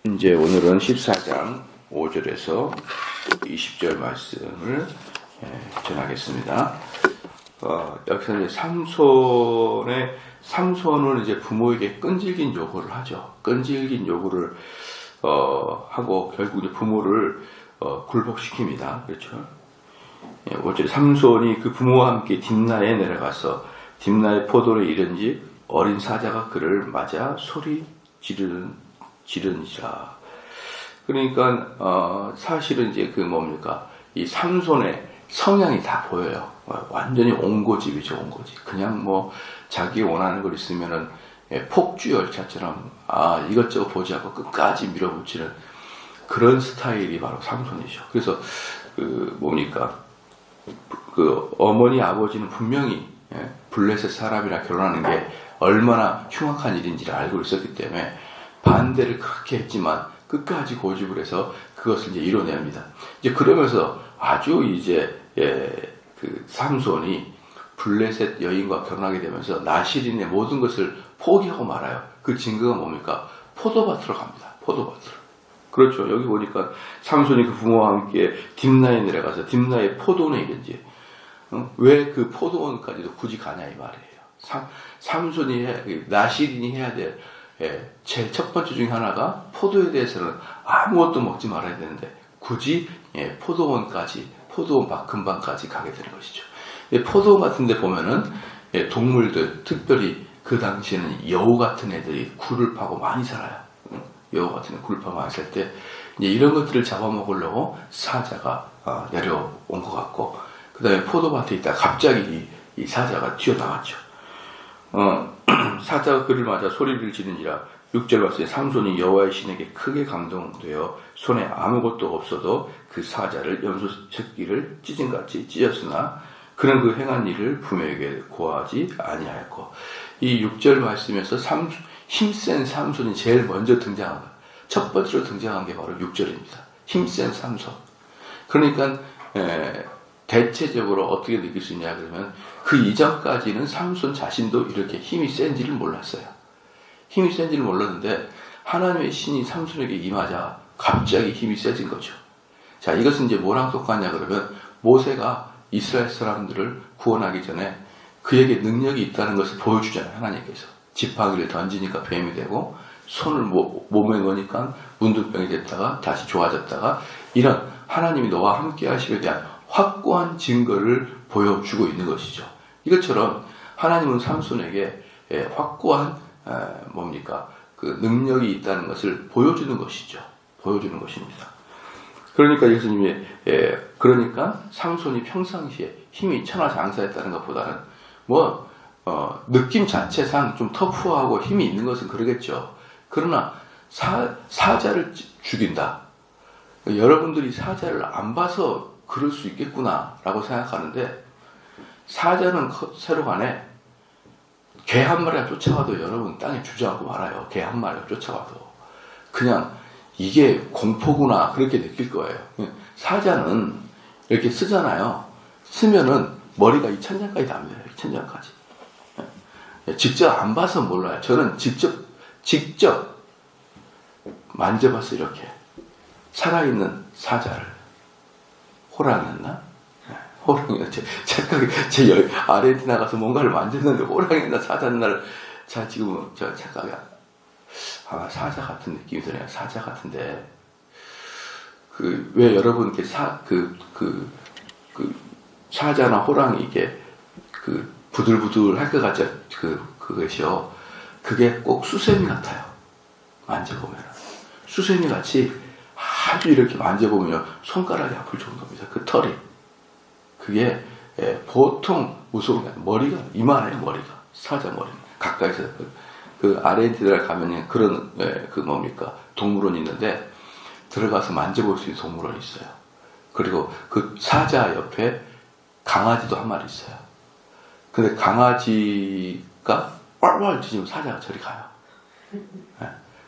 이제 오늘은 14장 5절에서 20절 말씀을 전하겠습니다. 여기서 이제 삼손은 이제 부모에게 끈질긴 요구를 하죠. 끈질긴 요구를 하고 결국 이제 부모를 굴복시킵니다. 그렇죠? 5절 삼손이 그 부모와 함께 딥나에 내려가서 딥나의 포도를 이른지 어린 사자가 그를 맞아 소리 지르니라. 그러니까 사실은 이제 이 삼손의 성향이 다 보여요. 완전히 온고집이죠, 온고집. 그냥 뭐 자기 원하는 걸 있으면은 폭주 열차처럼 이것저것 보지 않고 끝까지 밀어붙이는 그런 스타일이 바로 삼손이죠. 그래서 어머니 아버지는 분명히 블레셋 사람이랑 결혼하는 게 얼마나 흉악한 일인지를 알고 있었기 때문에 반대를 그렇게 했지만 끝까지 고집을 해서 그것을 이제 이뤄냅니다. 이제 그러면서 아주 그 삼손이 블레셋 여인과 결혼하게 되면서 나실인의 모든 것을 포기하고 말아요. 그 증거가 뭡니까? 포도밭으로 갑니다. 포도밭으로. 그렇죠. 여기 보니까 삼손이 그 부모와 함께 딥나에 내려가서 딥나의 포도원에 이른지 왜 그 포도원까지도 굳이 가냐 이 말이에요. 삼손이 나실인이 해야 될 제일 첫 번째 중에 하나가 포도에 대해서는 아무것도 먹지 말아야 되는데 굳이 포도원까지 포도원 근방까지 가게 되는 것이죠. 포도원 같은 데 보면은 동물들 특별히 그 당시에는 여우 같은 애들이 굴을 파고 많이 살아요. 여우 같은 애 굴을 파고 많이 살 때 이런 것들을 잡아먹으려고 사자가 내려온 것 같고 그 다음에 포도밭에 있다가 갑자기 이 사자가 튀어나왔죠. 사자가 그를 맞아 소리를 지르니라. 6절 말씀에 삼손이 여호와의 신에게 크게 감동되어 손에 아무것도 없어도 그 사자를 염소 새끼를 찢은같이 찢었으나 그는 그 행한 일을 부모에게 고하지 아니하였고 이 6절 말씀에서 힘센 삼손이 제일 먼저 등장한 거예요. 첫 번째로 등장한 게 바로 6절입니다. 힘센 삼손. 그러니까 대체적으로 어떻게 느낄 수 있냐 그러면 그 이전까지는 삼손 자신도 이렇게 힘이 센지를 몰랐어요. 힘이 센지를 몰랐는데 하나님의 신이 삼손에게 임하자 갑자기 힘이 세진 거죠. 자, 이것은 이제 뭐랑 똑같냐 그러면 모세가 이스라엘 사람들을 구원하기 전에 그에게 능력이 있다는 것을 보여주잖아요. 하나님께서. 지팡이를 던지니까 뱀이 되고 손을 몸에 넣으니까 문둥병이 됐다가 다시 좋아졌다가 이런 하나님이 너와 함께 하심에 대한 확고한 증거를 보여주고 있는 것이죠. 이것처럼 하나님은 삼손에게 확고한 그 능력이 있다는 것을 보여주는 것이죠. 보여주는 것입니다. 그러니까 예수님이 그러니까 삼손이 평상시에 힘이 천하장사했다는 것보다는 느낌 자체상 좀 터프하고 힘이 있는 것은 그러겠죠. 그러나 사자를 죽인다. 여러분들이 사자를 안 봐서 그럴 수 있겠구나 라고 생각하는데 사자는 세로간에 개 한 마리가 쫓아가도 여러분 땅에 주저앉고 말아요. 개 한 마리가 쫓아가도 그냥 이게 공포구나 그렇게 느낄 거예요. 사자는 이렇게 쓰잖아요. 쓰면은 머리가 이 천장까지 납니다. 이 천장까지. 직접 안 봐서 몰라요. 저는 직접 만져봤어요. 이렇게 살아있는 사자를. 호랑이였나? 호랑이였지. 착각이, 아르헨티나 가서 뭔가를 만졌는데 호랑이나 사자였나를, 지금 착각이 사자 같은 느낌이 드네요. 사자 같은데. 왜 여러분, 이렇게 사자나 호랑이, 이게, 부들부들 할 것 같죠? 그것이요. 그게 꼭 수세미 같아요. 만져보면. 수세미 같이 아주 이렇게 만져보면 손가락이 아플 정도입니다. 그 털이. 그게 보통 무서운 게 아니라 머리가 이만해요. 머리가. 사자 머리는. 가까이서. 아르헨티나에 가면 그런 동물원이 있는데 들어가서 만져볼 수 있는 동물원이 있어요. 그리고 그 사자 옆에 강아지도 한 마리 있어요. 근데 강아지가 왈왈 짖으면 사자가 저리 가요.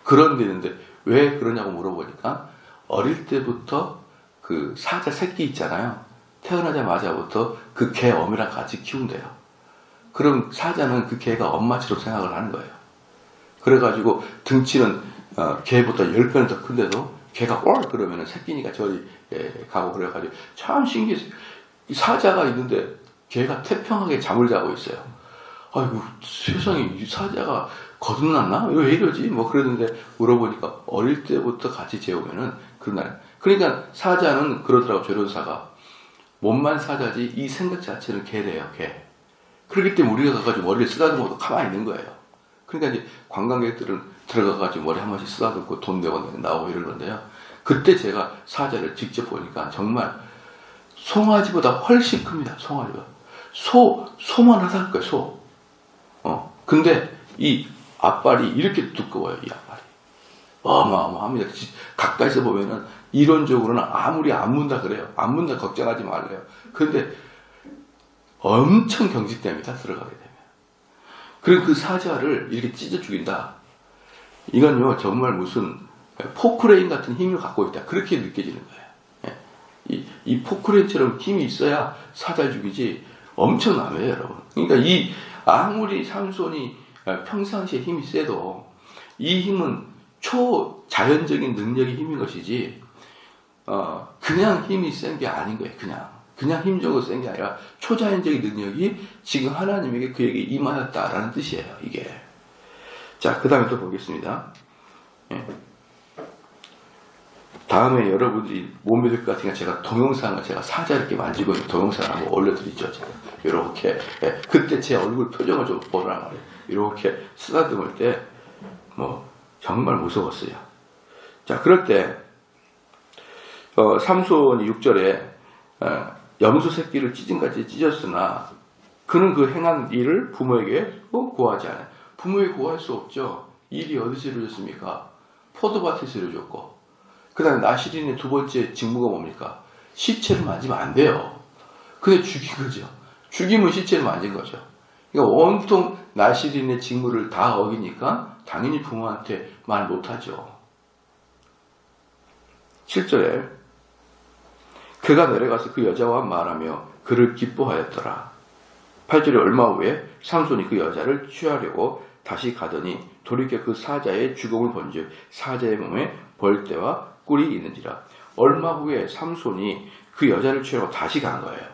그런 데 있는데 왜 그러냐고 물어보니까 어릴 때부터 그 사자 새끼 있잖아요. 태어나자마자부터 그 개 어미랑 같이 키운대요. 그럼 사자는 그 개가 엄마처럼 생각을 하는 거예요. 그래가지고 등치는 개보다 10배는 더 큰데도 개가 꼴 그러면은 새끼니까 저리 가고 그래가지고 참 신기했어요. 이 사자가 있는데 개가 태평하게 잠을 자고 있어요. 아이고 세상에 이 사자가 거듭났나? 왜 이러지? 뭐 그러는데 물어보니까 어릴 때부터 같이 재우면은 그런 날. 그러니까 사자는 그러더라고 조련사가 몸만 사자지 이 생각 자체는 개래요. 개. 그렇기 때문에 우리가 가가지고 머리를 쓰다듬어도 가만히 있는 거예요. 그러니까 이제 관광객들은 들어가가지고 머리 한 번씩 쓰다듬고 돈 내고 나오고 이러는데요. 그때 제가 사자를 직접 보니까 정말 송아지보다 훨씬 큽니다. 송아지보다. 소만하다는 거예요. 소. 근데 이 앞발이 이렇게 두꺼워요. 이 앞발이. 어마어마합니다. 가까이서 보면은 이론적으로는 아무리 안 문다 그래요. 안 문다 걱정하지 말래요. 그런데 엄청 경직됩니다. 들어가게 되면. 그리고 그 사자를 이렇게 찢어 죽인다. 이건요 정말 무슨 포크레인 같은 힘을 갖고 있다. 그렇게 느껴지는 거예요. 이 포크레인처럼 힘이 있어야 사자를 죽이지 엄청나요, 여러분. 그러니까 아무리 삼손이 평상시에 힘이 세도 이 힘은 초자연적인 능력의 힘인 것이지 그냥 힘이 센 게 아닌 거예요. 그냥 힘적으로 센 게 아니라 초자연적인 능력이 지금 하나님에게 그에게 임하였다라는 뜻이에요. 이게. 자, 그 다음에 또 보겠습니다. 다음에 여러분들이 못 믿을 것 같으니까 제가 동영상을 제가 사자 이렇게 만지고 있는 동영상을 한번 올려드리죠. 제가 이렇게 그때 제 얼굴 표정을 좀 보란 말이에요. 이렇게 쓰다듬을 때 뭐 정말 무서웠어요. 자, 그럴 때 삼손이 6절에 염소 새끼를 찢은같이 찢었으나 그는 그 행한 일을 부모에게 고하지 않아요. 부모에게 고할 수 없죠. 일이 어디서 이루어졌습니까? 포도밭에서 이루어졌고 그 다음에 나시린의 두 번째 직무가 뭡니까? 시체를 만지면 안 돼요. 근데 죽인 거죠. 죽이면 시체를 만진 거죠. 그러니까 온통 나시린의 직무를 다 어기니까 당연히 부모한테 말 못하죠. 7절에 그가 내려가서 그 여자와 말하며 그를 기뻐하였더라. 8절에 얼마 후에 삼손이 그 여자를 취하려고 다시 가더니 돌이켜 그 사자의 죽음을 본즉 사자의 몸에 벌떼와 꿀이 있는지라. 얼마 후에 삼손이 그 여자를 취하려고 다시 간 거예요.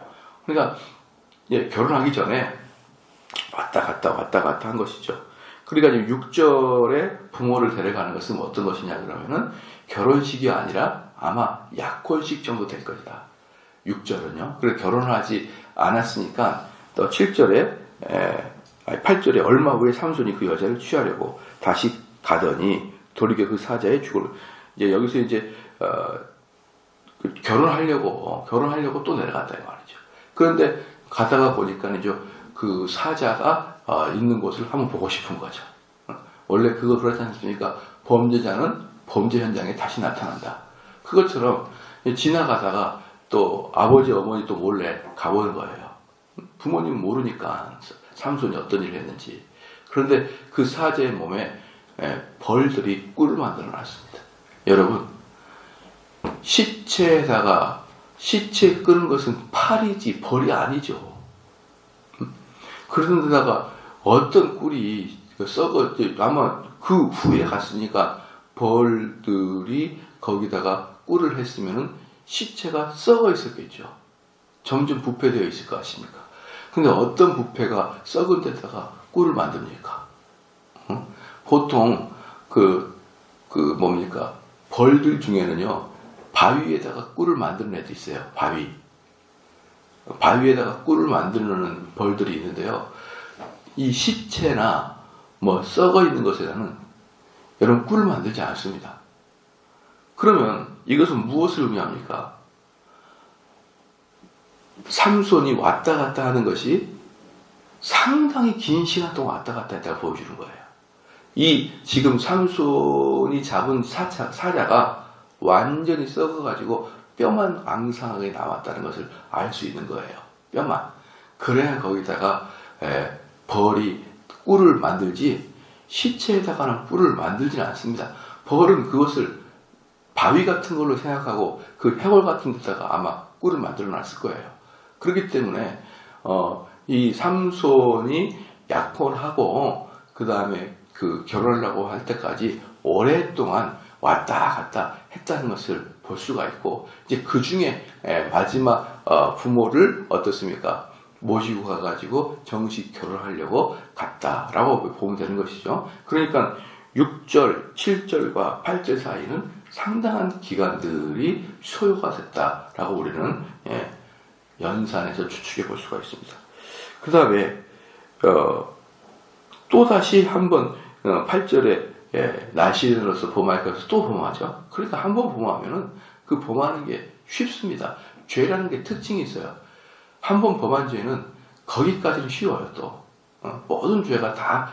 그러니까 결혼하기 전에 왔다 갔다 한 것이죠. 그러니까 지금 6절에 부모를 데려가는 것은 어떤 것이냐 그러면은 결혼식이 아니라 아마 약혼식 정도 될 것이다. 6절은요. 그래서 결혼을 하지 않았으니까 또 7절에 8절에 얼마 후에 삼손이 그 여자를 취하려고 다시 가더니 돌이켜 그 사자의 죽음을. 이제 여기서 이제 결혼하려고 또 내려갔다 이 말이죠. 그런데 가다가 보니까 이제 그 사자가 있는 곳을 한번 보고 싶은 거죠. 원래 그거 그렇지 않습니까? 범죄자는 범죄 현장에 다시 나타난다. 그것처럼 지나가다가 또 아버지 어머니 또 몰래 가보는 거예요. 부모님은 모르니까 삼손이 어떤 일을 했는지. 그런데 그 사자의 몸에 벌들이 꿀을 만들어 놨습니다. 여러분, 시체 끓은 것은 팔이지 벌이 아니죠. 그런데다가 어떤 꿀이 아마 그 후에 갔으니까 벌들이 거기다가 꿀을 했으면은 시체가 썩어 있었겠죠. 점점 부패되어 있을 것 같습니까? 근데 어떤 부패가 썩은 데다가 꿀을 만듭니까? 보통 뭡니까? 벌들 중에는요, 바위에다가 꿀을 만드는 애도 있어요. 바위에다가 꿀을 만드는 벌들이 있는데요. 이 시체나 썩어 있는 것에는 여러분 꿀을 만들지 않습니다. 그러면 이것은 무엇을 의미합니까? 삼손이 왔다 갔다 하는 것이 상당히 긴 시간 동안 왔다 갔다 했다고 보여주는 거예요. 지금 삼손이 잡은 사자가 완전히 썩어가지고 뼈만 앙상하게 남았다는 것을 알 수 있는 거예요. 뼈만. 그래야 거기다가 벌이 꿀을 만들지 시체에다가는 꿀을 만들지는 않습니다. 벌은 그것을 바위 같은 걸로 생각하고 그 해골 같은 데다가 아마 꿀을 만들어 놨을 거예요. 그렇기 때문에 이 삼손이 약혼을 하고 그 다음에 그 결혼하려고 할 때까지 오랫동안 왔다 갔다 했다는 것을 볼 수가 있고, 이제 그 중에 마지막 부모를 어떻습니까? 모시고 가가지고 정식 결혼하려고 갔다라고 보면 되는 것이죠. 그러니까 6절, 7절과 8절 사이는 상당한 기간들이 소요가 됐다라고 우리는 연산해서 추측해 볼 수가 있습니다. 그 다음에 또다시 한번 8절에 나시인으로서 범할 것을 또 범하죠. 그러니까 한번 범하면은 그 범하는 게 쉽습니다. 죄라는 게 특징이 있어요. 한번 범한 죄는 거기까지는 쉬워요. 또 모든 죄가 다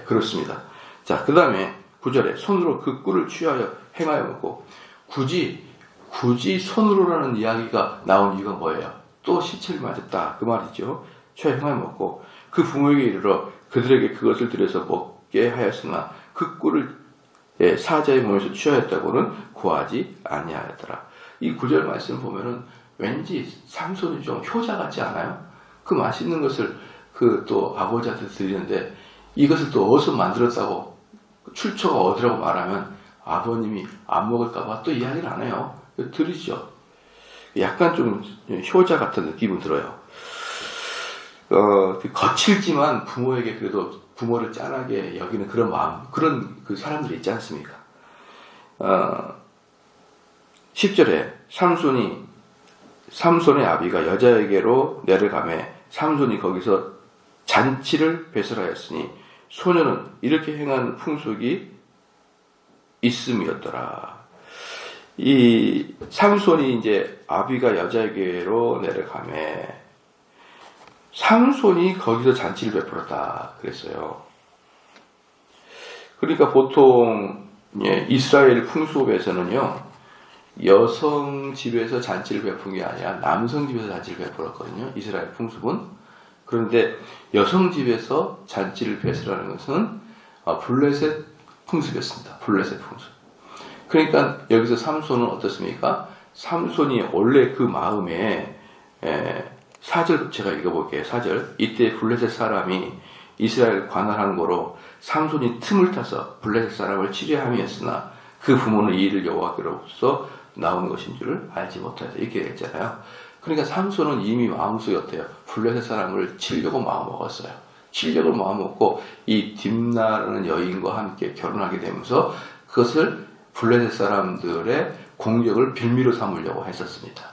그렇습니다. 자, 그 다음에 9절에 손으로 그 꿀을 취하여 행하여 먹고, 굳이 손으로라는 이야기가 나온 이유가 뭐예요? 또 시체를 맞았다 그 말이죠. 취하여 행하여 먹고 그 부모에게 이르러 그들에게 그것을 들여서 먹게 하였으나 그 꿀을 사자의 몸에서 취하였다고는 구하지 아니하였더라. 이 9절 말씀 보면은 왠지 삼손이 좀 효자 같지 않아요? 그 맛있는 것을 그 또 아버지한테 드리는데 이것을 또 어디서 만들었다고 출처가 어디라고 말하면 아버님이 안 먹을까봐 또 이야기를 안 해요. 들으시죠? 약간 좀 효자 같은 느낌은 들어요. 거칠지만 부모에게 그래도 부모를 짠하게 여기는 그런 마음, 그런 그 사람들이 있지 않습니까? 10절에 삼손의 아비가 여자에게로 내려가매 삼손이 거기서 잔치를 배설하였으니 소녀는 이렇게 행하는 풍속이 있음이었더라. 이 삼손이 이제 아비가 여자에게로 내려가매 삼손이 거기서 잔치를 베풀었다 그랬어요. 그러니까 보통 이스라엘 풍속에서는요, 여성 집에서 잔치를 베푼 게 아니라 남성 집에서 잔치를 베풀었거든요. 이스라엘 풍습은. 그런데 여성 집에서 잔치를 베풀라는 것은 블레셋 풍습이었습니다. 블레셋 풍습. 그러니까 여기서 삼손은 어떻습니까? 삼손이 원래 그 마음에 4절 제가 읽어볼게요. 4절. 이때 블레셋 사람이 이스라엘 관할한 거로 삼손이 틈을 타서 블레셋 사람을 치려함이었으나 그 부모는 이 일을 여호와께로부터 나온 것인 줄을 알지 못하여서 이렇게 했잖아요. 그러니까 삼손은 이미 마음속에 어때요? 블레셋 사람을 치려고 마음먹었어요. 치려고 마음먹고 이 딥나라는 여인과 함께 결혼하게 되면서 그것을 블레셋 사람들의 공격을 빌미로 삼으려고 했었습니다.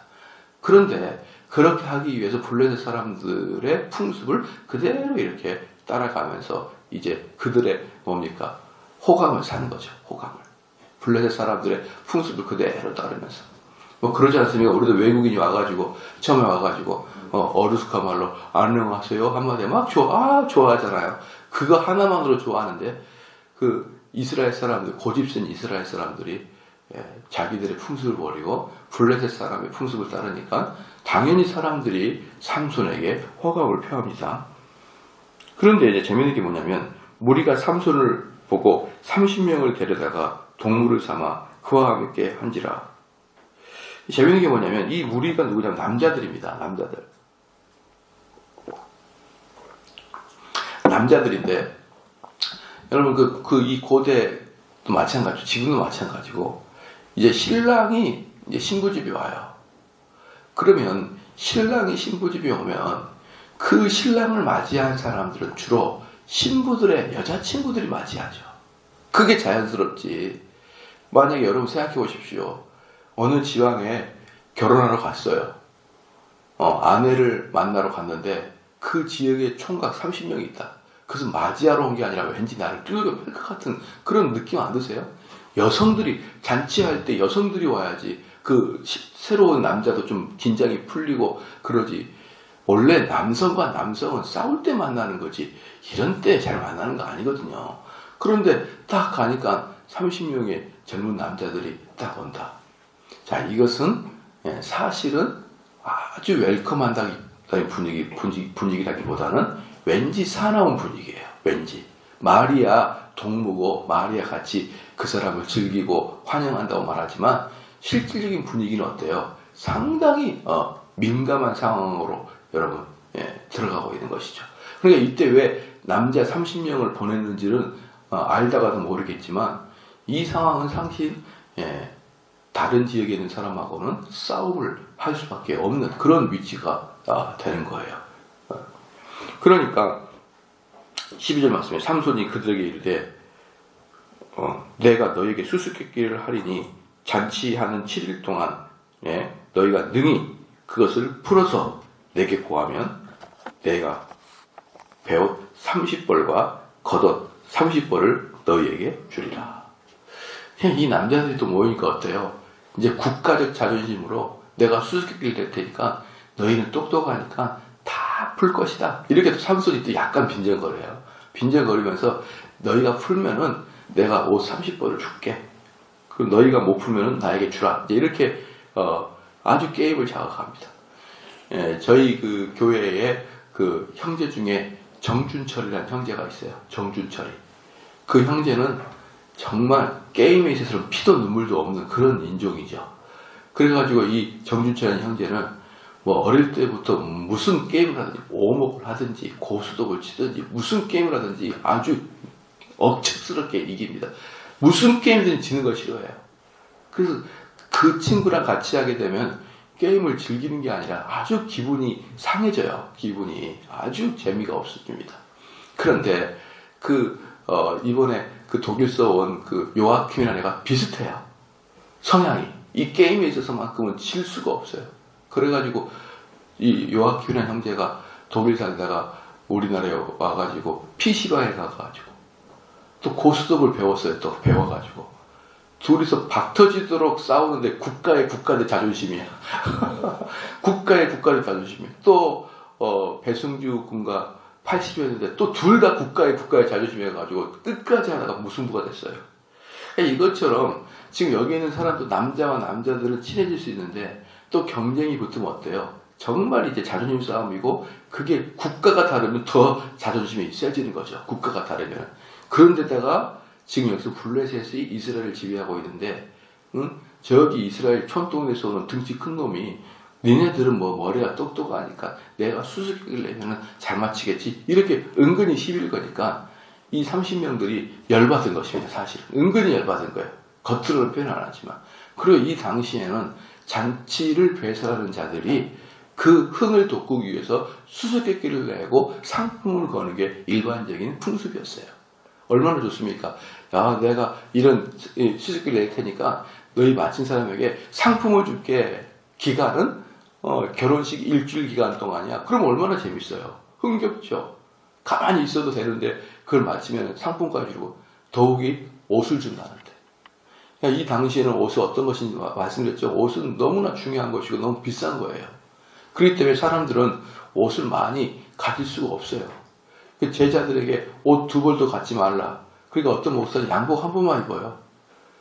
그런데 그렇게 하기 위해서 블레셋 사람들의 풍습을 그대로 이렇게 따라가면서 이제 그들의 뭡니까? 호감을 사는 거죠. 호감을. 블레셋 사람들의 풍습을 그대로 따르면서. 뭐 그러지 않습니까? 우리도 외국인이 와가지고 처음에 와가지고 어루스카 말로 안녕하세요 한마디 막 좋아하잖아요. 그거 하나만으로 좋아하는데 그 이스라엘 사람들, 고집센 이스라엘 사람들이 자기들의 풍습을 버리고 블레셋 사람의 풍습을 따르니까 당연히 사람들이 삼손에게 호감을 표합니다. 그런데 이제 재밌는 게 뭐냐면 무리가 삼손을 보고 30명을 데려다가 동물을 삼아 그와 함께 한지라. 재밌는 게 뭐냐면 이 무리가 누구냐면 남자들입니다. 남자들인데 여러분 이 고대도 마찬가지고 지금도 마찬가지고 이제 신랑이 이제 신부집에 와요. 그러면 신랑이 신부집에 오면 그 신랑을 맞이한 사람들은 주로 신부들의 여자친구들이 맞이하죠. 그게 자연스럽지. 만약에 여러분 생각해 보십시오. 어느 지방에 결혼하러 갔어요. 아내를 만나러 갔는데 그 지역에 총각 30명이 있다. 그래서 맞이하러 온 게 아니라 왠지 나를 뚜들겨 팰 것 같은 그런 느낌 안 드세요? 여성들이 잔치할 때 여성들이 와야지 그 새로운 남자도 좀 긴장이 풀리고 그러지. 원래 남성과 남성은 싸울 때 만나는 거지 이런 때 잘 만나는 거 아니거든요. 그런데 딱 가니까 30명의 젊은 남자들이 딱 온다. 자, 이것은 사실은 아주 웰컴한다는 분위기라기보다는 왠지 사나운 분위기예요. 왠지 마리아 동무고 마리아 같이 그 사람을 즐기고 환영한다고 말하지만 실질적인 분위기는 어때요? 상당히 민감한 상황으로 여러분 들어가고 있는 것이죠. 그러니까 이때 왜 남자 30명을 보냈는지는 알다가도 모르겠지만 이 상황은 상시 다른 지역에 있는 사람하고는 싸움을 할 수밖에 없는 그런 위치가 되는 거예요. 그러니까 12절 말씀에 삼손이 그들에게 이르되 내가 너에게 수수께끼를 하리니 잔치하는 7일 동안 너희가 능히 그것을 풀어서 내게 고하면 내가 배옷 30벌과 겉옷 30벌을 너희에게 주리라. 이 남자들이 또 모이니까 어때요? 이제 국가적 자존심으로 내가 수수께끼를 낼 테니까 너희는 똑똑하니까 다 풀 것이다. 이렇게 또 삼손이 또 약간 빈정거려요. 빈정거리면서 너희가 풀면은 내가 옷 30벌을 줄게. 그럼 너희가 못 풀면은 나에게 주라. 이렇게 아주 게임을 자극합니다. 저희 그 교회에 그 형제 중에 정준철이라는 형제가 있어요. 정준철이. 그 형제는 정말 게임에 있어서는 피도 눈물도 없는 그런 인종이죠. 그래가지고 이 정준철이라는 형제는 뭐 어릴 때부터 무슨 게임을 하든지 오목을 하든지 고수독을 치든지 무슨 게임을 하든지 아주 억척스럽게 이깁니다. 무슨 게임이든 지는 걸 싫어해요. 그래서 그 친구랑 같이 하게 되면 게임을 즐기는 게 아니라 아주 기분이 상해져요. 기분이 아주 재미가 없어집니다. 그런데 이번에 그 독일서 온 그 요아킴이라는 애가 비슷해요. 성향이. 이 게임에 있어서만큼은 질 수가 없어요. 그래가지고 이 요아킴이라는 형제가 독일 살다가 우리나라에 와가지고 PC방에 가가지고 또 고스톱을 배웠어요. 또 배워가지고 둘이서 박 터지도록 싸우는데 국가의 자존심이야. 국가의 자존심이야. 또 배승주 군과 80이었는데 또 둘 다 국가의 자존심이 해가지고 끝까지 하다가 무승부가 됐어요. 이것처럼 지금 여기 있는 사람도 남자와 남자들은 친해질 수 있는데 또 경쟁이 붙으면 어때요? 정말 이제 자존심 싸움이고 그게 국가가 다르면 더 자존심이 세지는 거죠. 국가가 다르면. 그런데다가 지금 여기서 블레셋이 이스라엘을 지배하고 있는데 저기 이스라엘 촌동네에서 오는 등치 큰 놈이 니네들은 뭐 머리가 똑똑하니까 내가 수수께끼를 내면은 잘 맞히겠지 이렇게 은근히 시비를 거니까 이 30명들이 열받은 것입니다. 사실 은근히 열받은 거예요. 겉으로는 표현 안 하지만. 그리고 이 당시에는 잔치를 배설하는 자들이 그 흥을 돋구기 위해서 수수께끼를 내고 상품을 거는 게 일반적인 풍습이었어요. 얼마나 좋습니까? 야, 내가 이런 수수께끼를 낼 테니까 너희 맞힌 사람에게 상품을 줄게. 기간은 결혼식 일주일 기간 동안이야. 그럼 얼마나 재밌어요. 흥겹죠. 가만히 있어도 되는데 그걸 맞히면 상품까지 주고 더욱이 옷을 준다는데. 이 당시에는 옷이 어떤 것인지 말씀드렸죠. 옷은 너무나 중요한 것이고 너무 비싼 거예요. 그렇기 때문에 사람들은 옷을 많이 가질 수가 없어요. 제자들에게 옷 2벌도 갖지 말라. 그러니까 어떤 목사는 양복 한 번만 입어요.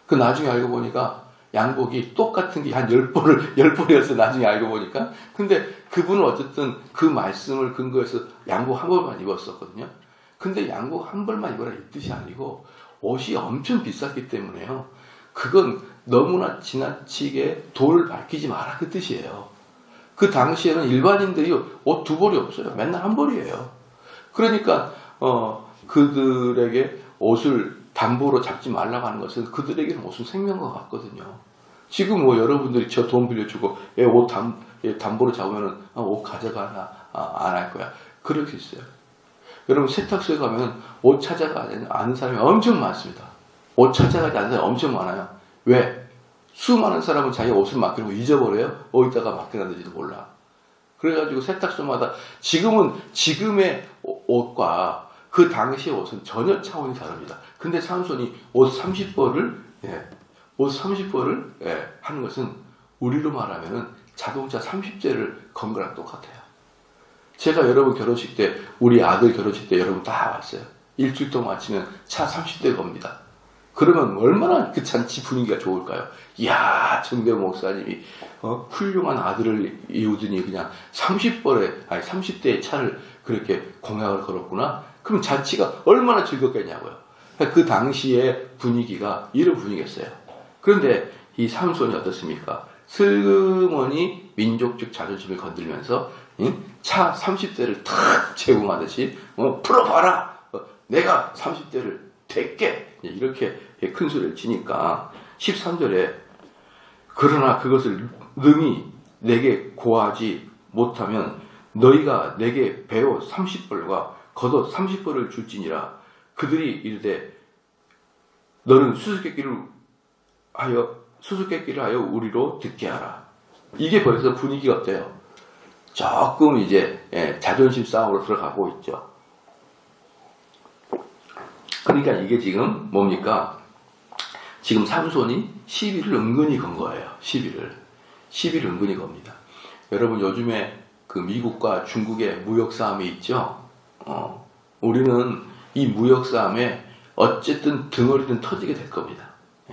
그 나중에 알고 보니까 양복이 똑같은 게 한 10벌이었어요. 나중에 알고 보니까. 근데 그분은 어쨌든 그 말씀을 근거해서 양복 한 벌만 입었었거든요. 근데 양복 한 벌만 입어라 이 뜻이 아니고 옷이 엄청 비쌌기 때문에요. 그건 너무나 지나치게 도를 밝히지 마라 그 뜻이에요. 그 당시에는 일반인들이 옷 2벌이 없어요. 맨날 한 벌이에요. 그러니까 그들에게 옷을 담보로 잡지 말라고 하는 것은 그들에게는 옷은 생명과 같거든요. 지금 뭐 여러분들이 저 돈 빌려주고 옷 담보로 잡으면은 옷 가져가나 안 할 거야. 그럴 수 있어요. 여러분 세탁소에 가면 옷 찾아가지 않는 사람이 엄청 많습니다. 옷 찾아가지 않는 사람이 엄청 많아요. 왜? 수많은 사람은 자기 옷을 맡기고 잊어버려요. 어디다가 맡겨놨는지도 몰라. 그래가지고 세탁소마다 지금의 옷과 그 당시의 옷은 전혀 차원이 다릅니다. 근데 삼손이 옷 30벌을 하는 것은 우리로 말하면은 자동차 30대를 건 거랑 똑같아요. 제가 여러분 결혼식 때 우리 아들 결혼식 때 여러분 다 왔어요. 일주일 동안 마치면 차 30대 겁니다. 그러면 얼마나 그 잔치 분위기가 좋을까요? 이야, 정대호 목사님이 훌륭한 아들을 이루더니 그냥 30대의 차를 그렇게 공약을 걸었구나. 그럼 잔치가 얼마나 즐겁겠냐고요. 그 당시의 분위기가 이런 분위기였어요. 그런데 이 삼손이 어떻습니까? 슬그머니 민족적 자존심을 건들면서 차 30대를 탁 제공하듯이 풀어봐라. 내가 30대를 새끼 이렇게 큰 소리를 치니까 13절에 그러나 그것을 능히 내게 고하지 못하면 너희가 내게 배워 30벌과 겉옷 30벌을 줄지니라. 그들이 이르되 너는 수수께끼를 하여 우리로 듣게 하라. 이게 벌써 분위기가 어때요? 조금 이제 자존심 싸움으로 들어가고 있죠. 그러니까 이게 지금 뭡니까? 지금 삼손이 시비를 은근히 건 거예요. 시비를 은근히 겁니다. 여러분 요즘에 그 미국과 중국의 무역 싸움이 있죠. 우리는 이 무역 싸움에 어쨌든 덩어리는 터지게 될 겁니다.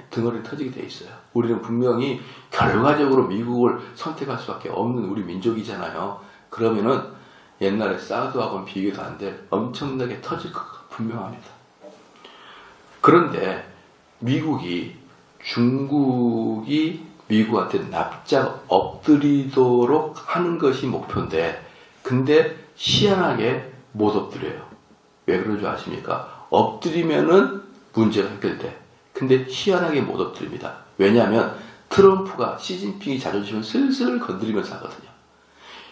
덩어리는 터지게 돼 있어요. 우리는 분명히 결과적으로 미국을 선택할 수밖에 없는 우리 민족이잖아요. 그러면은 옛날에 사우드하고는 비교도 안 될 엄청나게 터질 것 분명합니다. 그런데 중국이 미국한테 납작 엎드리도록 하는 것이 목표인데, 근데 희한하게 못 엎드려요. 왜 그런 줄 아십니까? 엎드리면은 문제가 해결돼. 근데 희한하게 못 엎드립니다. 왜냐하면 트럼프가 시진핑이 자존심을 슬슬 건드리면서 하거든요.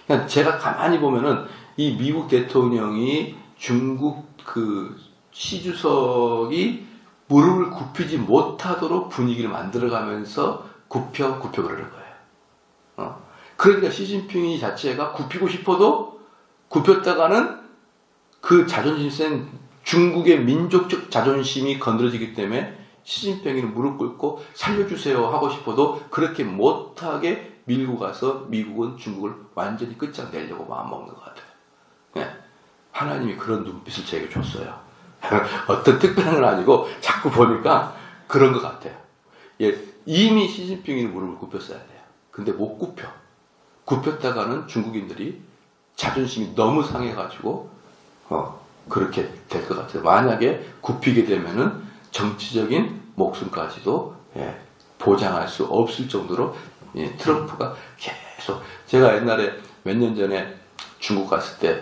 그냥 제가 가만히 보면은 이 미국 대통령이 중국 그 시주석이 무릎을 굽히지 못하도록 분위기를 만들어가면서 굽혀 그러는 거예요. 그러니까 시진핑이 자체가 굽히고 싶어도 굽혔다가는 그 자존심 센 중국의 민족적 자존심이 건드려지기 때문에 시진핑이는 무릎 꿇고 살려주세요 하고 싶어도 그렇게 못하게 밀고 가서 미국은 중국을 완전히 끝장내려고 마음먹는 것 같아요. 하나님이 그런 눈빛을 제게 줬어요. 어떤 특별한 건 아니고 자꾸 보니까 그런 것 같아요. 이미 시진핑이 무릎을 굽혔어야 돼요. 근데 못 굽혀. 굽혔다가는 중국인들이 자존심이 너무 상해가지고 그렇게 될 것 같아요. 만약에 굽히게 되면은 정치적인 목숨까지도 보장할 수 없을 정도로 트럼프가 계속, 제가 옛날에 몇 년 전에 중국 갔을 때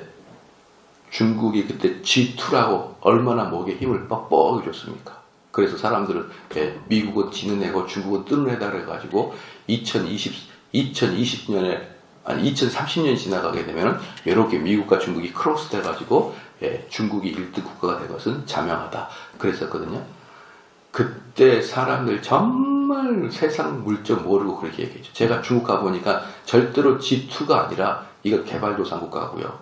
중국이 그때 G2라고 얼마나 목에 힘을 뻑뻑이 줬습니까? 그래서 사람들은 미국은 지는 애고 중국은 뜨는 애다 그래가지고 2020년에 아니 2030년 지나가게 되면 외롭게 미국과 중국이 크로스 돼가지고 중국이 1등 국가가 된 것은 자명하다 그랬었거든요. 그때 사람들 정말 세상 물정 모르고 그렇게 얘기했죠. 제가 중국 가보니까 절대로 G2가 아니라 이거 개발도상 국가고요.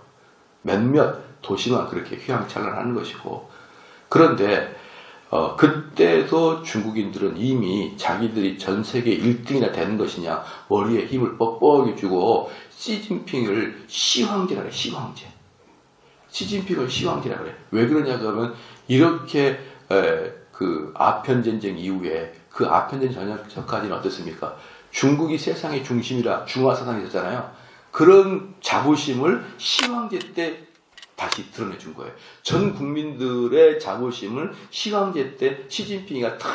몇몇 도시만 그렇게 휘황찬란하는 것이고, 그런데 그때도 중국인들은 이미 자기들이 전 세계 1등이나 되는 것이냐 머리에 힘을 뻑뻑이 주고 시진핑을 시황제라 그래. 시진핑을 시황제라 그래. 왜 그러냐 그러면 이렇게 그 아편전쟁 이후에 그 아편전쟁 전까지는 어떻습니까? 중국이 세상의 중심이라 중화사상이 있었잖아요. 그런 자부심을 시황제 때 다시 드러내준 거예요. 전 국민들의 자부심을 시황제 때 시진핑이가 탁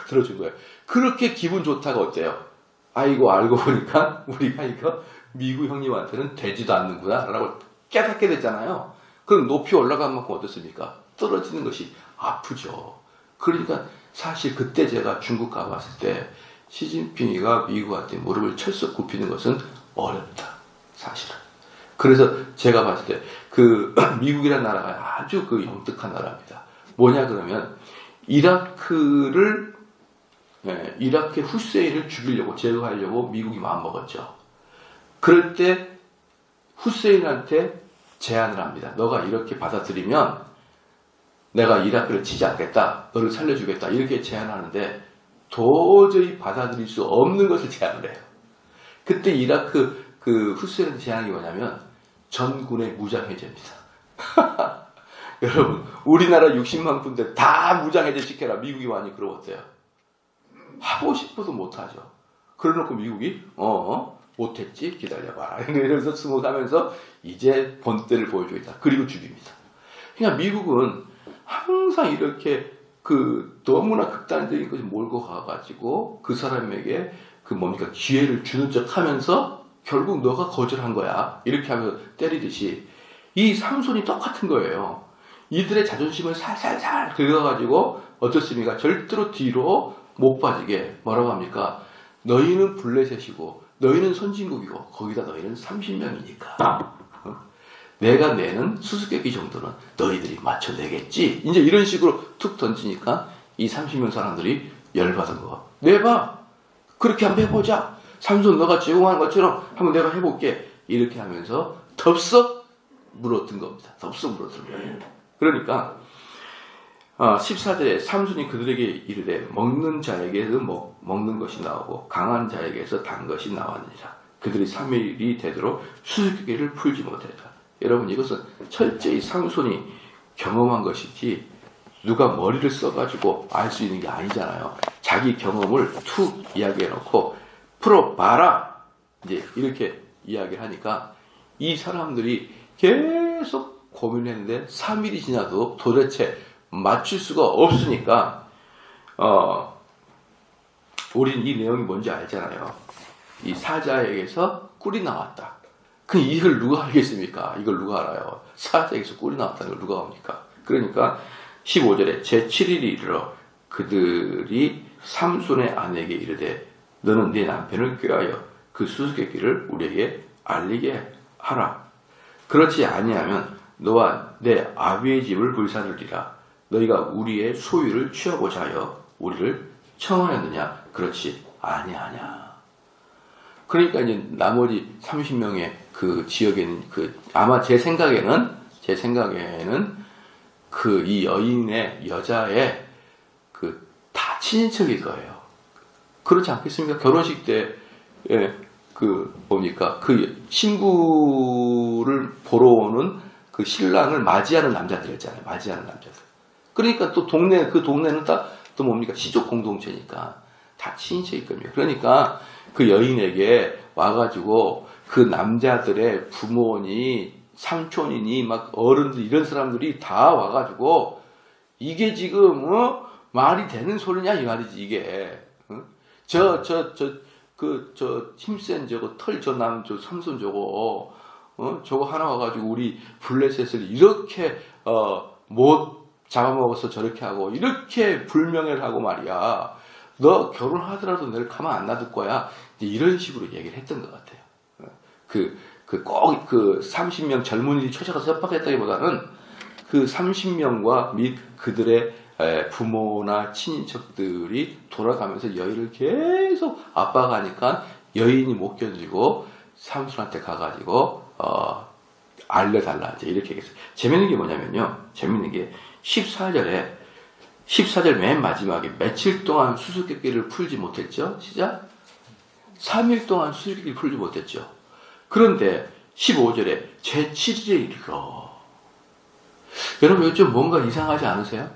들어준 거예요. 그렇게 기분 좋다가 어때요? 아이고 알고 보니까 우리가 이거 미국 형님한테는 되지도 않는구나 라고 깨닫게 됐잖아요. 그럼 높이 올라간 만큼 어떻습니까? 떨어지는 것이 아프죠. 그러니까 사실 그때 제가 중국 가봤을 때 시진핑이가 미국한테 무릎을 철썩 굽히는 것은 어렵다. 사실은. 그래서 제가 봤을 때 그 미국이라는 나라가 아주 그 영특한 나라입니다. 뭐냐 그러면 이라크의 후세인을 죽이려고 제거하려고 미국이 마음먹었죠. 그럴 때 후세인한테 제안을 합니다. 너가 이렇게 받아들이면 내가 이라크를 치지 않겠다. 너를 살려주겠다. 이렇게 제안하는데 도저히 받아들일 수 없는 것을 제안을 해요. 그때 이라크 그 후세인의 제안이 뭐냐면 전군의 무장해제입니다. 여러분 우리나라 60만 군대 다 무장해제 시켜라. 미국이 많이 그러웠대요. 하고 싶어도 못하죠. 그래놓고 미국이 못했지 기다려봐. 이러면서 스모하면서 이제 본때를 보여주고 있다. 그리고 죽입니다. 그러니까 미국은 항상 이렇게 그 너무나 극단적인 것을 몰고 가가지고 그 사람에게 그 뭡니까 기회를 주는 척하면서 결국 너가 거절한 거야. 이렇게 하면서 때리듯이 이 삼손이 똑같은 거예요. 이들의 자존심을 살살살 긁어가지고 어떻습니까? 절대로 뒤로 못 빠지게 뭐라고 합니까? 너희는 블레셋이고 너희는 선진국이고 거기다 너희는 30명이니까 내가 내는 수수께끼 정도는 너희들이 맞춰내겠지. 이제 이런 식으로 툭 던지니까 이 30명 사람들이 열받은 거. 내봐. 그렇게 한번 해보자. 삼손 너가 제공하는 것처럼 한번 내가 해볼게. 이렇게 하면서 덥석 물어든 겁니다. 덥석 물어든 거예요. 그러니까 14절에 삼손이 그들에게 이르되 먹는 자에게서 먹는 것이 나오고 강한 자에게서 단 것이 나왔느니라. 그들이 3일이 되도록 수수께끼를 풀지 못했다. 여러분 이것은 철저히 삼손이 경험한 것이지 누가 머리를 써가지고 알 수 있는 게 아니잖아요. 자기 경험을 툭 이야기해놓고 풀어봐라 이제 이렇게 이야기를 하니까 이 사람들이 계속 고민했는데 3일이 지나도 도대체 맞출 수가 없으니까 우린 이 내용이 뭔지 알잖아요. 이 사자에게서 꿀이 나왔다. 그럼 이걸 누가 알겠습니까? 이걸 누가 알아요? 사자에게서 꿀이 나왔다는 걸 누가 압니까? 그러니까 15절에 제7일이 이르러 그들이 삼손의 아내에게 이르되 너는 네 남편을 꾀하여 그 수수께끼를 우리에게 알리게 하라. 그렇지 아니하면 너와 내 아비의 집을 불사르리라. 너희가 우리의 소유를 취하고자 하여 우리를 청하였느냐? 그렇지 아니하냐. 그러니까 이제 나머지 30명의 그 지역에는 아마 제 생각에는 그 이 여인의 여자의 다 친인척일 거예요. 그렇지 않겠습니까? 결혼식 때 뭡니까? 그 신부를 보러 오는 그 신랑을 맞이하는 남자들이었잖아요. 맞이하는 남자들. 그러니까 또 그 동네는 또 뭡니까? 시족 공동체니까 다 친인척일 겁니다. 그러니까 그 여인에게 와가지고 그 남자들의 부모니 삼촌이니 막 어른들 이런 사람들이 다 와가지고 이게 지금 말이 되는 소리냐 이 말이지 이게. 저 힘센 저거 털 저 삼손 저거 저거 하나 와가지고 우리 블레셋을 이렇게 못 잡아먹어서 저렇게 하고 이렇게 불명예를 하고 말이야. 너 결혼하더라도 너를 가만 안 놔둘 거야. 이런 식으로 얘기를 했던 것 같아요. 꼭 그 30명 젊은이들이 쫓아가서 협박했다기보다는 그 30명과 및 그들의 부모나 친인척들이 돌아가면서 여인을 계속 압박하니까 여인이 못 견디고 삼손한테 가가지고 알려달라 이제 이렇게 얘기했어요. 재밌는 게 뭐냐면요. 재밌는 게 14절 맨 마지막에 며칠 동안 수수께끼를 풀지 못했죠. 시작. 3일 동안 수수께끼를 풀지 못했죠. 그런데 15절에 제7일에 이르러. 여러분 요즘 뭔가 이상하지 않으세요?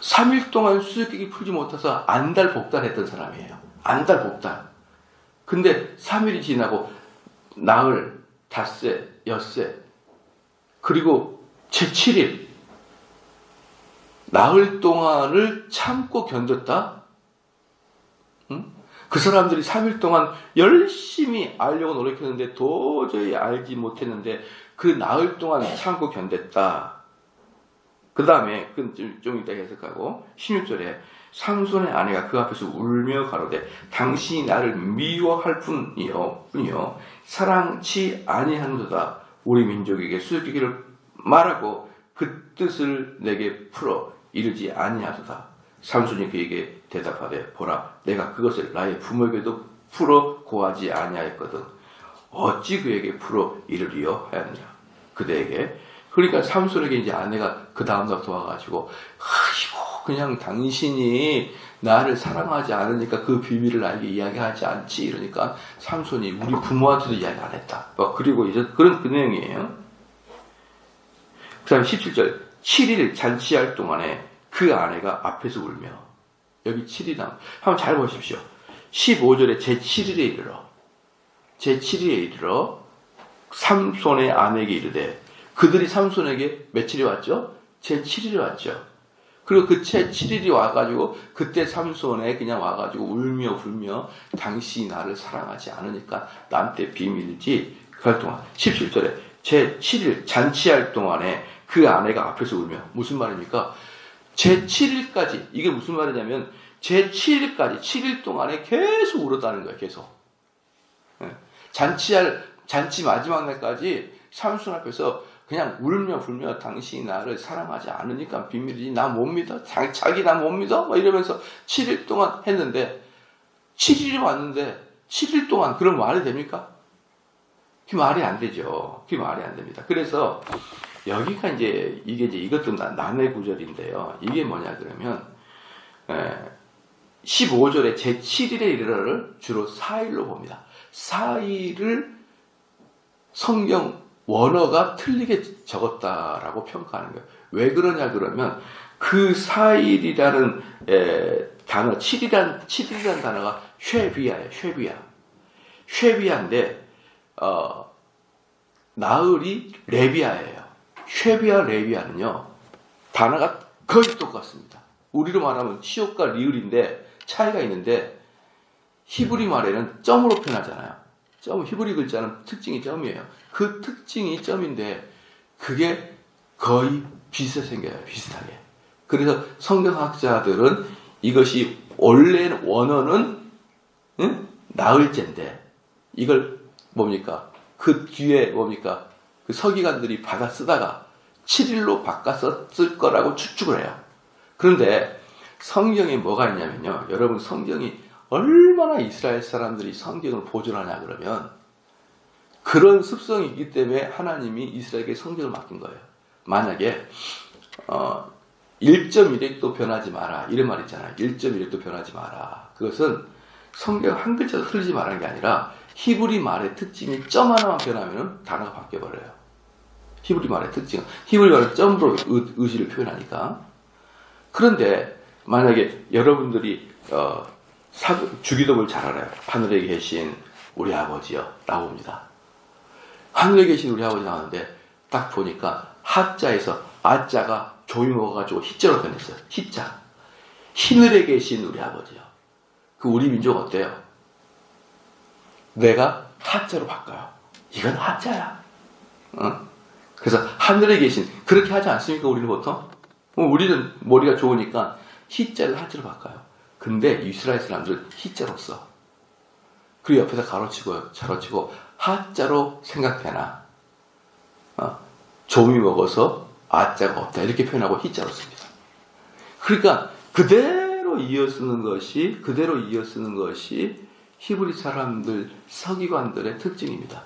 3일 동안 수수께끼를 풀지 못해서 안달복달했던 사람이에요. 안달복달. 근데 3일이 지나고 나흘, 닷새, 엿새 그리고 제7일 나흘 동안을 참고 견뎠다? 응? 그 사람들이 3일 동안 열심히 알려고 노력했는데 도저히 알지 못했는데 그 나흘 동안 참고 견뎠다. 그 다음에 좀 이따 해석하고 16절에 삼손의 아내가 그 앞에서 울며 가로되 당신이 나를 미워할 뿐이요 사랑치 아니하는도다. 우리 민족에게 수수께끼를 말하고 그 뜻을 내게 풀어 이르지 아니하도다. 삼손이 그에게 대답하되 보라 내가 그것을 나의 부모에게도 풀어 고하지 아니하였거든 어찌 그에게 풀어 이르리요 하였느냐. 그대에게. 그러니까 삼손에게 이제 아내가 그 다음날부터 와가지고 아이고 그냥 당신이 나를 사랑하지 않으니까 그 비밀을 나에게 이야기하지 않지 이러니까 삼손이 우리 부모한테도 이야기 안 했다. 그리고 이제 그런 그 내용이에요. 그 다음에 17절 7일 잔치할 동안에 그 아내가 앞에서 울며 여기 7이 나와. 한번 잘 보십시오. 15절에 제7일에 이르러 삼손의 아내에게 이르되 그들이 삼손에게 며칠이 왔죠? 제7일에 왔죠. 그리고 그 제7일이 와가지고 그때 삼손에 그냥 와가지고 울며 불며 당신이 나를 사랑하지 않으니까 나한테 비밀이지. 그 할 동안 17절에 제7일 잔치할 동안에 그 아내가 앞에서 울며. 무슨 말입니까? 제7일까지, 이게 무슨 말이냐면 제7일까지 7일 동안에 계속 울었다는 거예요. 계속. 잔치 마지막 날까지 삼손 앞에서 그냥 울며 불며 당신이 나를 사랑하지 않으니까 비밀이지, 나 못 믿어, 자기 나 못 믿어, 뭐 이러면서 7일 동안 했는데 7일이 왔는데 7일 동안 그런 말이 됩니까? 그게 말이 안 되죠. 그게 말이 안 됩니다. 그래서 여기가 이제 이것도 남의 구절인데요. 이게 뭐냐 그러면 15절에 제7일에 이르러를 주로 4일로 봅니다. 4일을 성경 원어가 틀리게 적었다라고 평가하는 거예요. 왜 그러냐 그러면 그 4일이라는 단어, 7일이라는 단어가 쉐비아예요. 쉐비아인데 나흘이 레비아예요. 쉐비아 레비아는요, 단어가 거의 똑같습니다. 우리로 말하면 시옷과 리을인데 차이가 있는데 히브리 말에는 점으로 표현하잖아요. 히브리 글자는 특징이 점이에요. 그 특징이 점인데 그게 거의 비슷하게 생겨요. 비슷하게. 그래서 성경학자들은 이것이 원래 원어는 나흘째인데 이걸 뭡니까? 그 뒤에 뭡니까? 그 서기관들이 받아 쓰다가 7일로 바꿔서 쓸 거라고 추측을 해요. 그런데 성경에 뭐가 있냐면요. 여러분, 성경이 얼마나 이스라엘 사람들이 성경을 보존하냐 그러면 그런 습성이 있기 때문에 하나님이 이스라엘에게 성경을 맡긴 거예요. 만약에 1.1획도 변하지 마라 이런 말 있잖아요. 1.1획도 변하지 마라. 그것은 성경 한 글자도 틀리지 말라는 게 아니라 히브리 말의 특징이 점 하나만 변하면 단어가 바뀌어버려요. 히브리 말의 특징. 히브리 말은 점으로 의지를 표현하니까. 그런데 만약에 여러분들이 주기도문을 잘 알아요. 하늘에 계신 우리 아버지요 라고 봅니다. 하늘에 계신 우리 아버지 나오는데 딱 보니까 하자에서 아자가 조이 먹어가지고 히자로 변했어요. 히자. 하늘에 계신 우리 아버지요. 그 우리 민족 어때요? 내가 하자로 바꿔요. 이건 하자야. 그래서 하늘에 계신, 그렇게 하지 않습니까? 우리는 보통? 우리는 머리가 좋으니까 히자를 하자로 바꿔요. 근데 이스라엘 사람들은 히자로 써. 그리고 옆에서 가로치고 하자로 생각되나 조미 먹어서 아자가 없다 이렇게 표현하고 히자로 씁니다. 그러니까 그대로 이어 쓰는 것이 히브리 사람들 서기관들의 특징입니다.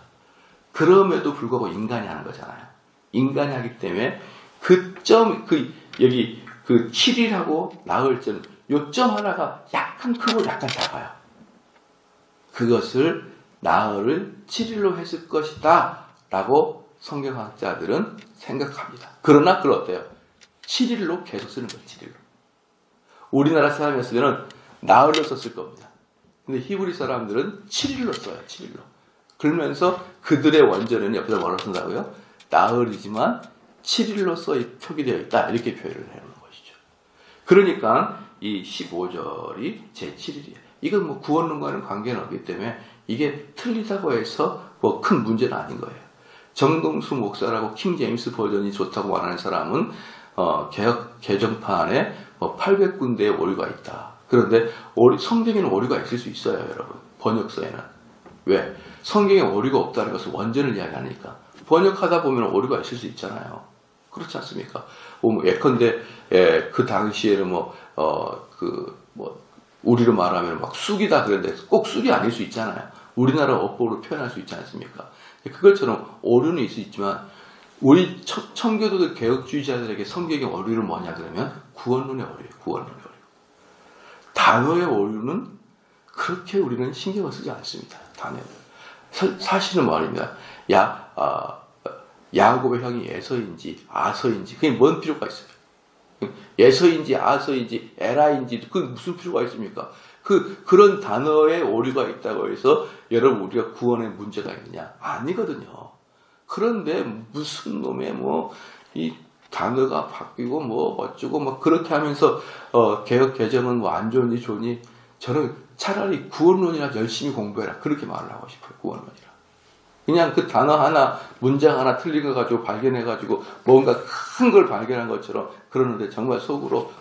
그럼에도 불구하고 인간이 하는 거잖아요. 인간이 하기 때문에 여기 7일하고 나흘쯤 요점 하나가 약간 크고 약간 작아요. 그것을 나흘을 7일로 했을 것이다 라고 성경학자들은 생각합니다. 그러나 그걸 어때요? 7일로 계속 쓰는 거예요. 7일로. 우리나라 사람이었으면 나흘로 썼을 겁니다. 근데 히브리 사람들은 7일로 써요. 7일로. 그러면서 그들의 원전에는 옆에다 뭐라고 쓴다고요? 나흘이지만 7일로 표기되어 있다. 이렇게 표현을 해놓는 것이죠. 그러니까 이 15절이 제7일이에요. 이건 뭐 구원론과는 관계는 없기 때문에 이게 틀리다고 해서 뭐 큰 문제는 아닌 거예요. 정동수 목사라고 킹 제임스 버전이 좋다고 말하는 사람은 개혁 개정판에 800군데의 오류가 있다. 그런데 성경에는 오류가 있을 수 있어요, 여러분. 번역서에는. 왜? 성경에 오류가 없다는 것은 원전을 이야기하니까. 번역하다 보면 오류가 있을 수 있잖아요. 그렇지 않습니까? 예컨대 그 당시에는 우리로 말하면 막 쑥이다 그랬는데 꼭 쑥이 아닐 수 있잖아요. 우리나라 어법으로 표현할 수 있지 않습니까? 그것처럼 오류는 있을 수 있지만 우리 청교도들 개혁주의자들에게 성경의 오류는 뭐냐 그러면 구원론의 오류예요. 구원론의 오류. 단어의 오류는 그렇게 우리는 신경을 쓰지 않습니다. 단어를. 사실은 말입니다. 야곱의 형이 에서인지 아서인지 그게 뭔 필요가 있어요? 에서인지 아서인지 에라인지 그 무슨 필요가 있습니까? 그런 단어에 오류가 있다고 해서 여러분 우리가 구원에 문제가 있느냐? 아니거든요. 그런데 무슨 놈의 이 단어가 바뀌고 어쩌고 그렇게 하면서 개혁 개정은 안 좋으니 저는 차라리 구원론이나 열심히 공부해라 그렇게 말을 하고 싶어요. 구원론이라. 그냥 그 단어 하나, 문장 하나 틀린 거 가지고 발견해가지고 뭔가 큰 걸 발견한 것처럼 그러는데 정말 속으로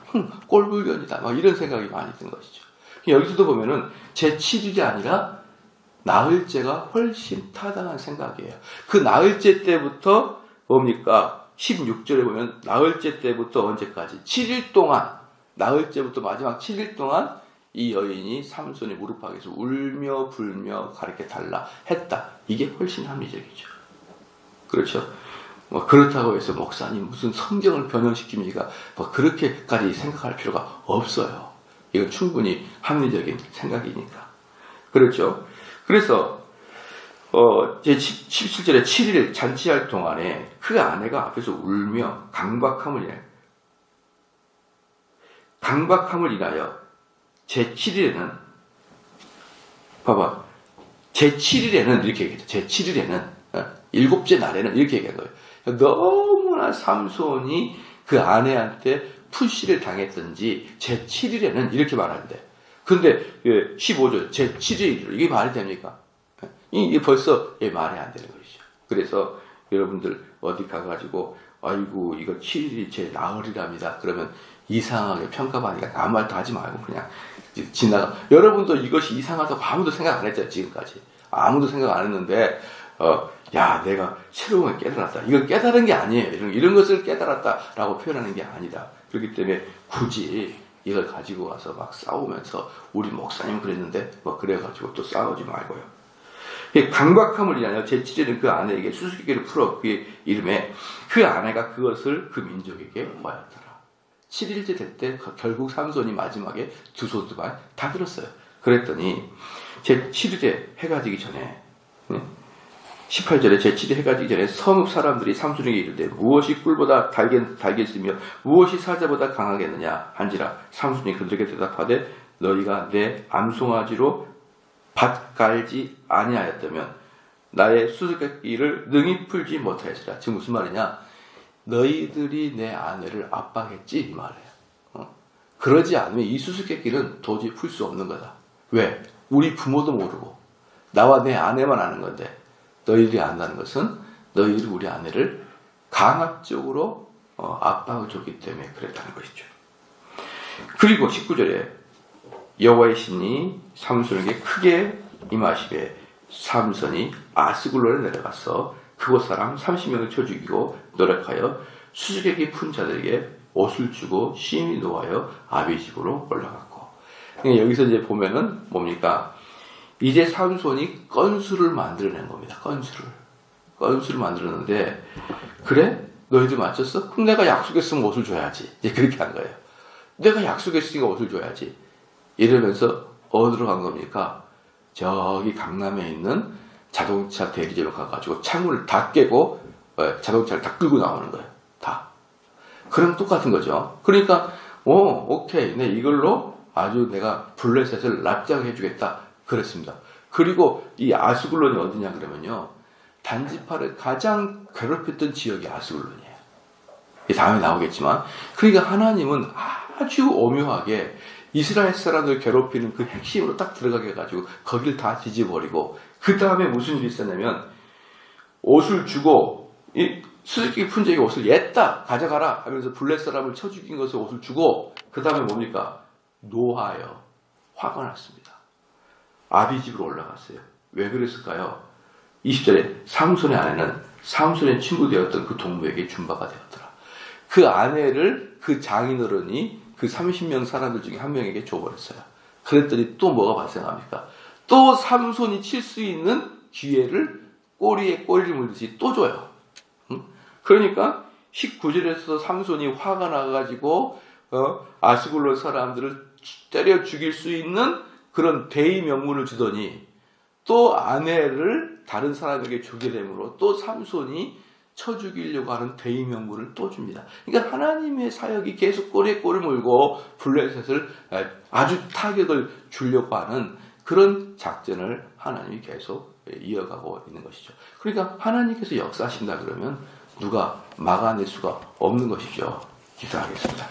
꼴불견이다. 막 이런 생각이 많이 든 것이죠. 여기서도 보면은 제7일이 아니라 나흘째가 훨씬 타당한 생각이에요. 그 나흘째 때부터 뭡니까? 16절에 보면 나흘째 때부터 언제까지? 7일 동안, 나흘째부터 마지막 7일 동안 이 여인이 삼손이 무릎팍에서 울며 불며 가르쳐 달라 했다. 이게 훨씬 합리적이죠. 그렇죠? 뭐 그렇다고 해서 목사님 무슨 성경을 변형시킵니까? 뭐 그렇게까지 생각할 필요가 없어요. 이건 충분히 합리적인 생각이니까. 그렇죠? 그래서 제 17절에 7일 잔치할 동안에 그 아내가 앞에서 울며 강박함을 인하여 제7일에는 봐봐. 제7일에는 이렇게 얘기했죠. 제7일에는 일곱째 날에는 이렇게 얘기한 거예요. 너무나 삼손이 그 아내한테 푸시를 당했던지 제7일에는 이렇게 말하는데 근데 15절 제7일 이게 말이 됩니까? 이게 벌써 말이 안 되는 것이죠. 그래서 여러분들 어디 가가지고 아이고 이거 7일이 제 나흘이랍니다. 그러면 이상하게 평가받으니까 아무 말도 하지 말고 그냥 지나가. 여러분도 이것이 이상하다고 아무도 생각 안 했죠. 지금까지 아무도 생각 안 했는데 야 내가 새로운 걸 깨달았다. 이걸 깨달은 게 아니에요. 이런 것을 깨달았다라고 표현하는 게 아니다. 그렇기 때문에 굳이 이걸 가지고 와서 막 싸우면서 우리 목사님 그랬는데 뭐 그래가지고 또 싸우지 말고요. 강박함을 인하여 제7일은 그 아내에게 수수께끼를 풀어 그의 이름에 그 아내가 그것을 그 민족에게 보였더라. 7일째 될 때 결국 삼손이 마지막에 두 손 두 발 다 들었어요. 그랬더니 제7일에 해가 지기 전에 18절에 제7일 해가 지기 전에 성읍 사람들이 삼손에게 이르되 무엇이 꿀보다 달겠으며 무엇이 사자보다 강하겠느냐 한지라 삼손이 그들에게 대답하되 너희가 내 암송아지로 밭 깔지 아니하였다면 나의 수수께끼를 능히 풀지 못하였으라. 지금 무슨 말이냐? 너희들이 내 아내를 압박했지 이 말이에요. 그러지 않으면 이 수수께끼는 도저히 풀 수 없는 거다. 왜? 우리 부모도 모르고 나와 내 아내만 아는 건데 너희들이 안다는 것은 너희들이 우리 아내를 강압적으로 압박을 줬기 때문에 그랬다는 것이죠. 그리고 19절에 여호와의 신이 삼손에게 크게 임하시되 삼손이 아스글론에 내려가서 그곳 사람 30명을 쳐 죽이고 노력하여 수수께끼 푼 자들에게 옷을 주고 심히 노하여 아비 집으로 올라갔고. 여기서 이제 보면은 뭡니까? 이제 삼손이 건수를 만들어낸 겁니다. 건수를 만들었는데 그래? 너희들 맞췄어? 그럼 내가 약속했으면 옷을 줘야지. 이제 그렇게 한 거예요. 내가 약속했으니까 옷을 줘야지. 이러면서 어디로 간 겁니까? 저기 강남에 있는 자동차 대리점에 가가지고 창문을 다 깨고 자동차를 다 끌고 나오는 거예요. 다. 그럼 똑같은 거죠. 그러니까 오케이. 네, 이걸로 아주 내가 블레셋을 납작해 주겠다. 그랬습니다. 그리고 이 아스글론이 어디냐 그러면요. 단지파를 가장 괴롭혔던 지역이 아스글론이에요. 다음에 나오겠지만 그러니까 하나님은 아주 오묘하게 이스라엘 사람들 괴롭히는 그 핵심으로 딱 들어가게 해가지고 거기를 다 뒤집어버리고 그 다음에 무슨 일이 있었냐면 옷을 주고 이 수수께끼 푼 자에게 옷을 였다 가져가라 하면서 블레 사람을 쳐 죽인 것에 옷을 주고 그 다음에 뭡니까? 노하여 화가 났습니다. 아비 집으로 올라갔어요. 왜 그랬을까요? 20절에 삼손의 아내는 삼손의 친구 되었던 그 동무에게 준바가 되었더라. 그 아내를 그 장인어른이 그 30명 사람들 중에 한 명에게 줘버렸어요. 그랬더니 또 뭐가 발생합니까? 또 삼손이 칠 수 있는 기회를 꼬리에 꼬리를 물듯이 또 줘요. 그러니까 19절에서 삼손이 화가 나가지고 아스글론 사람들을 때려 죽일 수 있는 그런 대의 명분을 주더니 또 아내를 다른 사람에게 주게 되므로 또 삼손이 쳐 죽이려고 하는 대의 명분을 또 줍니다. 그러니까 하나님의 사역이 계속 꼬리에 꼬리 물고 블레셋을 아주 타격을 주려고 하는 그런 작전을 하나님이 계속 이어가고 있는 것이죠. 그러니까 하나님께서 역사하신다 그러면 누가 막아낼 수가 없는 것이죠. 기도하겠습니다.